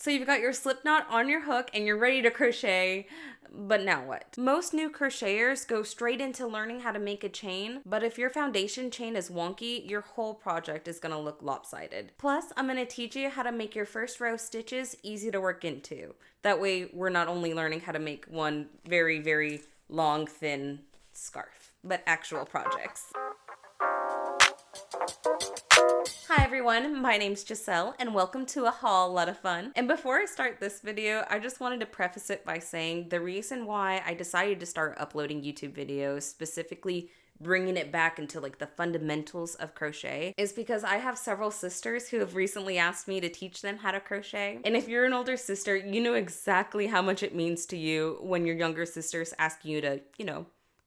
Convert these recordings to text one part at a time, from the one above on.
So you've got your slip knot on your hook and you're ready to crochet, but now what? Most new crocheters go straight into learning how to make a chain, but if your foundation chain is wonky, your whole project is gonna look lopsided. Plus, I'm gonna teach you how to make your first row of stitches easy to work into. That way, we're not only learning how to make one very, very long, thin scarf, but actual projects. Hi everyone, my name's Giselle and welcome to a haul, Lotta fun. And before I start this video, I just wanted to preface it by saying the reason why I decided to start uploading YouTube videos, specifically bringing it back into like the fundamentals of crochet, is because I have several sisters who have recently asked me to teach them how to crochet. And if you're an older sister, you know exactly how much it means to you when your younger sisters ask you to,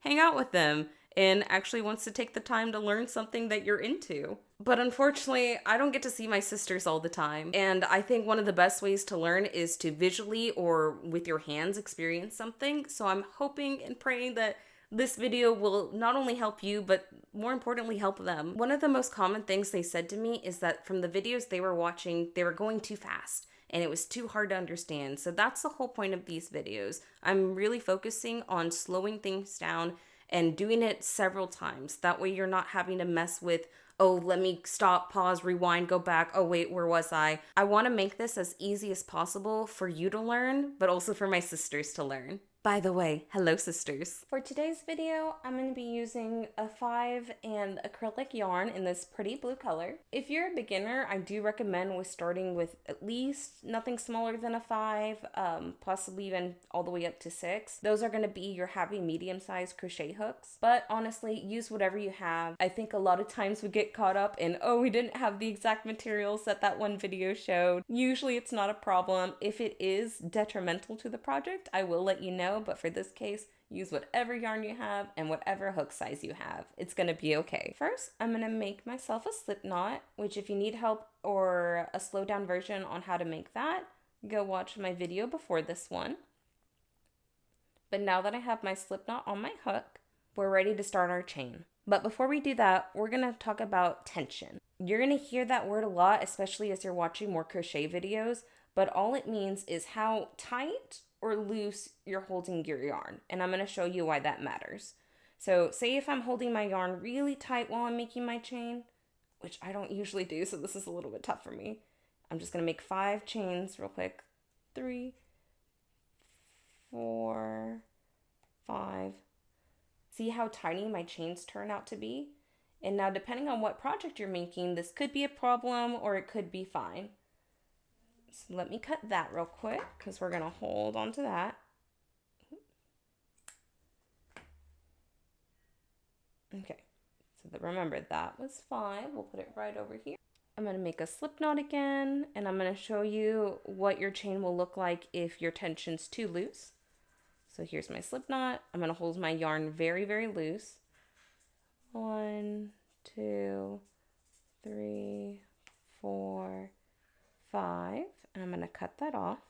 hang out with them and actually wants to take the time to learn something that you're into. But unfortunately, I don't get to see my sisters all the time. And I think one of the best ways to learn is to visually or with your hands experience something. So I'm hoping and praying that this video will not only help you, but more importantly, help them. One of the most common things they said to me is that from the videos they were watching, they were going too fast and it was too hard to understand. So that's the whole point of these videos. I'm really focusing on slowing things down and doing it several times. That way you're not having to mess with, oh, let me stop, pause, rewind, go back. Oh, wait, where was I? I want to make this as easy as possible for you to learn, but also for my sisters to learn. By the way, hello sisters. For today's video, I'm going to be using a 5 and acrylic yarn in this pretty blue color. If you're a beginner, I do recommend starting with at least nothing smaller than a 5, possibly even all the way up to 6. Those are going to be your heavy medium-sized crochet hooks, but honestly, use whatever you have. I think a lot of times we get caught up in, oh, we didn't have the exact materials that one video showed. Usually it's not a problem. If it is detrimental to the project, I will let you know. But for this case, use whatever yarn you have and whatever hook size you have. It's gonna be okay. First, I'm gonna make myself a slip knot, which if you need help or a slow down version on how to make that, go watch my video before this one. But now that I have my slip knot on my hook, we're ready to start our chain. But before we do that, we're gonna talk about tension. You're gonna hear that word a lot, especially as you're watching more crochet videos, but all it means is how tight or loose you're holding your yarn. And I'm going to show you why that matters. So say if I'm holding my yarn really tight while I'm making my chain, which I don't usually do, so this is a little bit tough for me. I'm just going to make 5 chains real quick. 3, 4, 5. See how tiny my chains turn out to be? And now depending on what project you're making, this could be a problem or it could be fine. So let me cut that real quick because we're going to hold on to that. Okay, so remember that was 5. We'll put it right over here. I'm going to make a slip knot again and I'm going to show you what your chain will look like if your tension's too loose. So here's my slip knot. I'm going to hold my yarn very, very loose. 1, 2, 3, 4, 5. And I'm going to cut that off.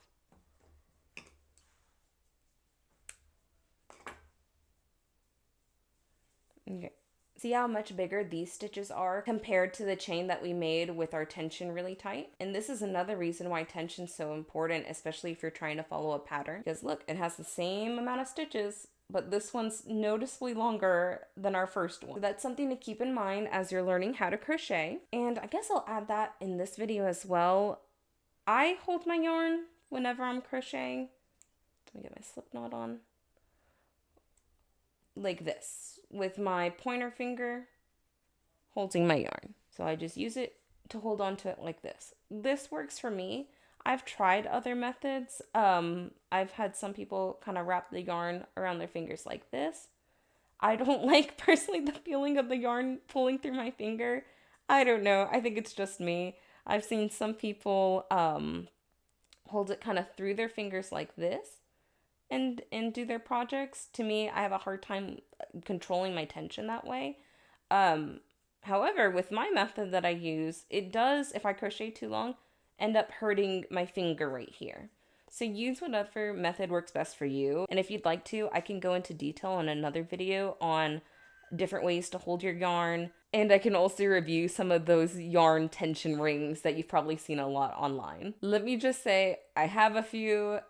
Okay. See how much bigger these stitches are compared to the chain that we made with our tension really tight? And this is another reason why tension's so important, especially if you're trying to follow a pattern. Because look, it has the same amount of stitches, but this one's noticeably longer than our first one. So that's something to keep in mind as you're learning how to crochet. And I guess I'll add that in this video as well. I hold my yarn whenever I'm crocheting. Let me get my slip knot on. Like this, with my pointer finger holding my yarn. So I just use it to hold on to it like this. This works for me. I've tried other methods. I've had some people kind of wrap the yarn around their fingers like this. I don't like personally the feeling of the yarn pulling through my finger. I don't know. I think it's just me. I've seen some people hold it kind of through their fingers like this and do their projects. To me, I have a hard time controlling my tension that way. However, with my method that I use, it does, if I crochet too long, end up hurting my finger right here. So use whatever method works best for you. And if you'd like to, I can go into detail in another video on different ways to hold your yarn. And I can also review some of those yarn tension rings that you've probably seen a lot online. Let me just say, I have a few.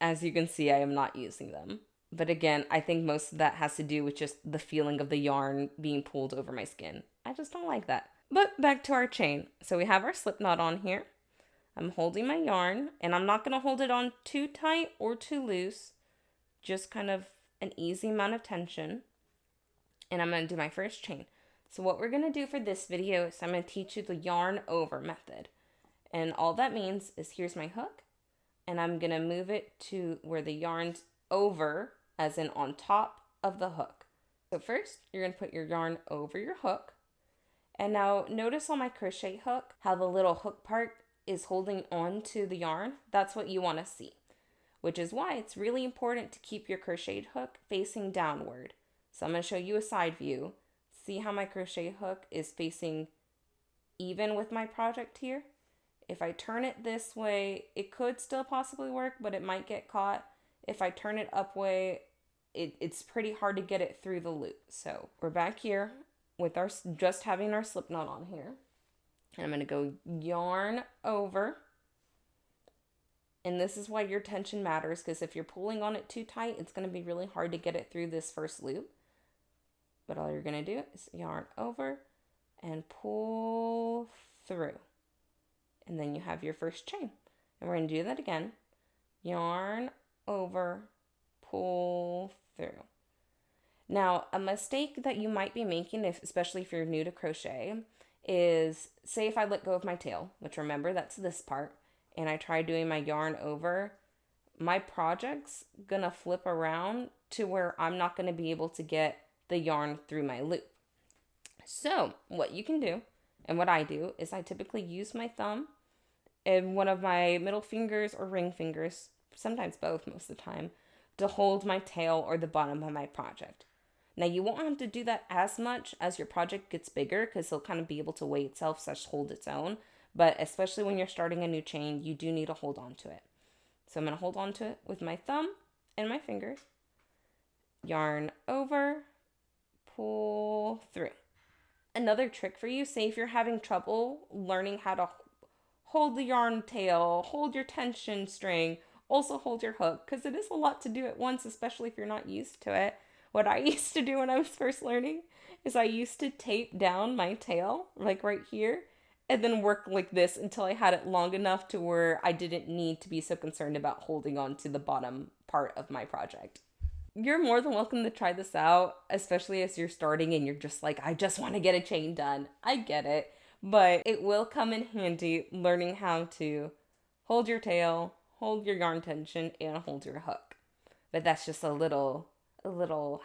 As you can see, I am not using them. But again, I think most of that has to do with just the feeling of the yarn being pulled over my skin. I just don't like that. But back to our chain. So we have our slip knot on here. I'm holding my yarn, and I'm not going to hold it on too tight or too loose. Just kind of an easy amount of tension. And I'm going to do my first chain. So what we're going to do for this video is I'm going to teach you the yarn over method. And all that means is here's my hook. And I'm going to move it to where the yarn's over, as in on top of the hook. So first, you're going to put your yarn over your hook. And now notice on my crochet hook, how the little hook part is holding on to the yarn. That's what you want to see, which is why it's really important to keep your crocheted hook facing downward. So I'm going to show you a side view. See how my crochet hook is facing even with my project here? If I turn it this way, it could still possibly work, but it might get caught. If I turn it up way, it's pretty hard to get it through the loop. So we're back here with our just having our slip knot on here. And I'm going to go yarn over. And this is why your tension matters, because if you're pulling on it too tight, it's going to be really hard to get it through this first loop. But all you're going to do is yarn over and pull through. And then you have your first chain. And we're going to do that again. Yarn over, pull through. Now, a mistake that you might be making, especially if you're new to crochet, is say if I let go of my tail, which remember that's this part, and I try doing my yarn over, my project's gonna flip around to where I'm not gonna be able to get the yarn through my loop. So what you can do, and what I do, is I typically use my thumb and one of my middle fingers or ring fingers, sometimes both most of the time, to hold my tail or the bottom of my project. Now you won't have to do that as much as your project gets bigger, because it'll kind of be able to weigh itself / hold its own. But especially when you're starting a new chain, you do need to hold on to it. So I'm going to hold on to it with my thumb and my fingers. Yarn over, pull through. Another trick for you, say if you're having trouble learning how to hold the yarn tail, hold your tension string, also hold your hook, because it is a lot to do at once, especially if you're not used to it. What I used to do when I was first learning is I used to tape down my tail, like right here, and then work like this until I had it long enough to where I didn't need to be so concerned about holding on to the bottom part of my project. You're more than welcome to try this out, especially as you're starting and you're just like, I just want to get a chain done. I get it, but it will come in handy learning how to hold your tail, hold your yarn tension, and hold your hook. But that's just a little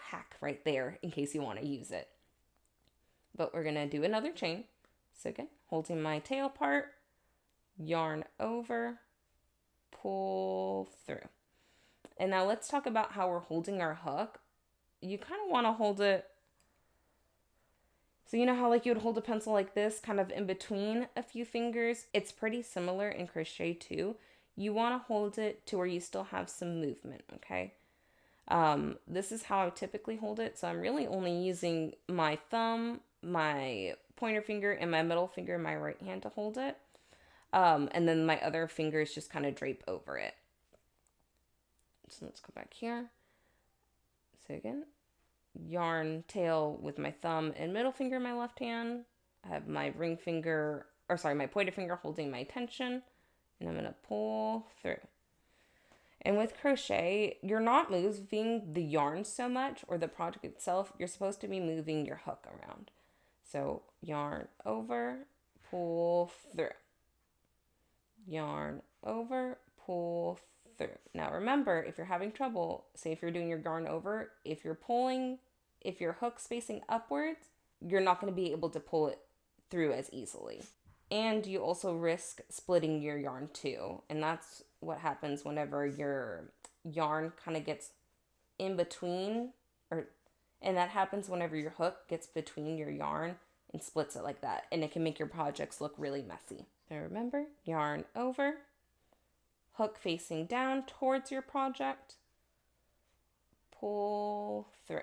hack right there in case you want to use it. But we're going to do another chain. So again, holding my tail part, yarn over, pull through. And now let's talk about how we're holding our hook. You kind of want to hold it, so you know how like you would hold a pencil like this, kind of in between a few fingers? It's pretty similar in crochet too. You want to hold it to where you still have some movement, okay? This is how I typically hold it. So I'm really only using my thumb, my pointer finger, and my middle finger in my right hand to hold it. And then my other fingers just kind of drape over it. So let's go back here. So again, yarn tail with my thumb and middle finger in my left hand. I have my my pointer finger holding my tension, and I'm going to pull through. And with crochet, you're not moving the yarn so much or the project itself. You're supposed to be moving your hook around. So yarn over, pull through. Yarn over, pull through. Now remember, if you're having trouble, say if you're doing your yarn over, if your hook's facing upwards, you're not going to be able to pull it through as easily. And you also risk splitting your yarn too. And that's what happens whenever your yarn kind of gets in between, and that happens whenever your hook gets between your yarn and splits it like that. And it can make your projects look really messy. So remember, yarn over, hook facing down towards your project, pull through.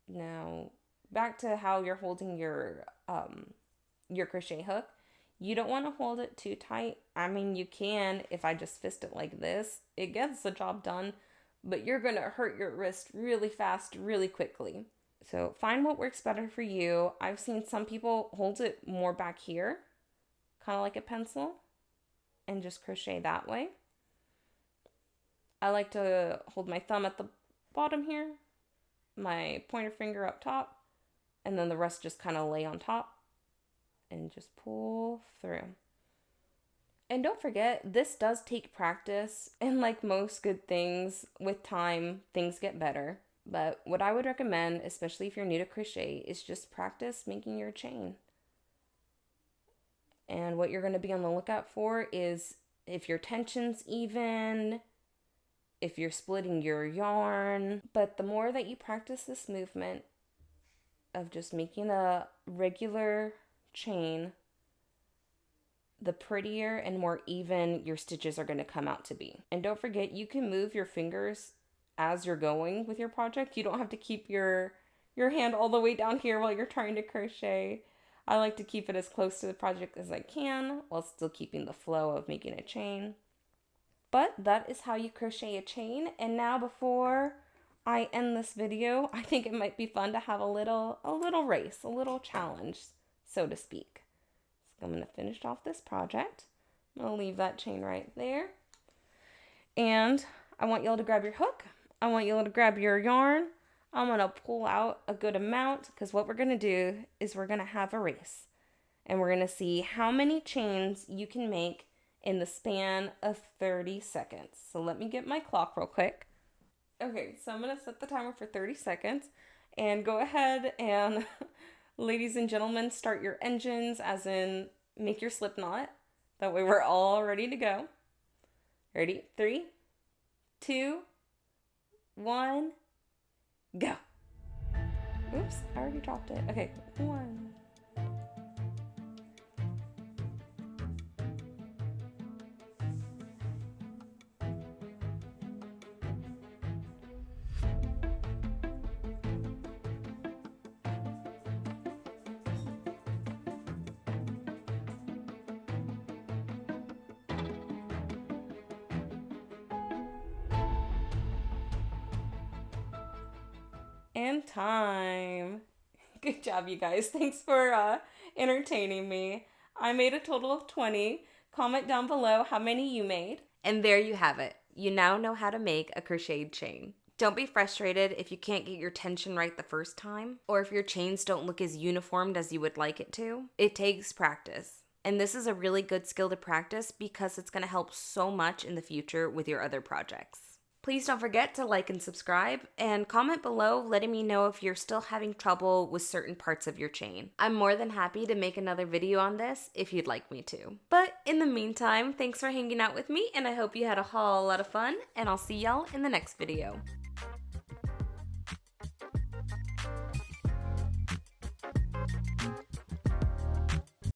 Now back to how you're holding your crochet hook, you don't want to hold it too tight. I mean, you can if I just fist it like this. It gets the job done, but you're going to hurt your wrist really fast, really quickly. So find what works better for you. I've seen some people hold it more back here, kind of like a pencil, and just crochet that way. I like to hold my thumb at the bottom here, my pointer finger up top, and then the rest just kind of lay on top and just pull through. And don't forget, this does take practice, and like most good things, with time, things get better. But what I would recommend, especially if you're new to crochet, is just practice making your chain. And what you're going to be on the lookout for is if your tension's even, if you're splitting your yarn. But the more that you practice this movement of just making a regular chain, the prettier and more even your stitches are going to come out to be. And don't forget, you can move your fingers as you're going with your project. You don't have to keep your hand all the way down here while you're trying to crochet. I like to keep it as close to the project as I can while still keeping the flow of making a chain. But that is how you crochet a chain. And now, before I end this video, I think it might be fun to have a little race, a little challenge, so to speak. So I'm going to finish off this project. I'm going to leave that chain right there. And I want y'all to grab your hook. I want y'all to grab your yarn. I'm going to pull out a good amount, because what we're going to do is we're going to have a race. And we're going to see how many chains you can make in the span of 30 seconds. So let me get my clock real quick. Okay, so I'm going to set the timer for 30 seconds. And go ahead and, ladies and gentlemen, start your engines, as in make your slip knot. That way we're all ready to go. Ready? 3, 2, 1, go. Oops, I already dropped it. Okay, 1. And time. Good job, you guys. Thanks for entertaining me. I made a total of 20. Comment down below how many you made. And there you have it. You now know how to make a crocheted chain. Don't be frustrated if you can't get your tension right the first time, or if your chains don't look as uniformed as you would like it to. It takes practice. And this is a really good skill to practice, because it's going to help so much in the future with your other projects. Please don't forget to like and subscribe, and comment below letting me know if you're still having trouble with certain parts of your chain. I'm more than happy to make another video on this if you'd like me to. But in the meantime, thanks for hanging out with me, and I hope you had a whole lot of fun, and I'll see y'all in the next video.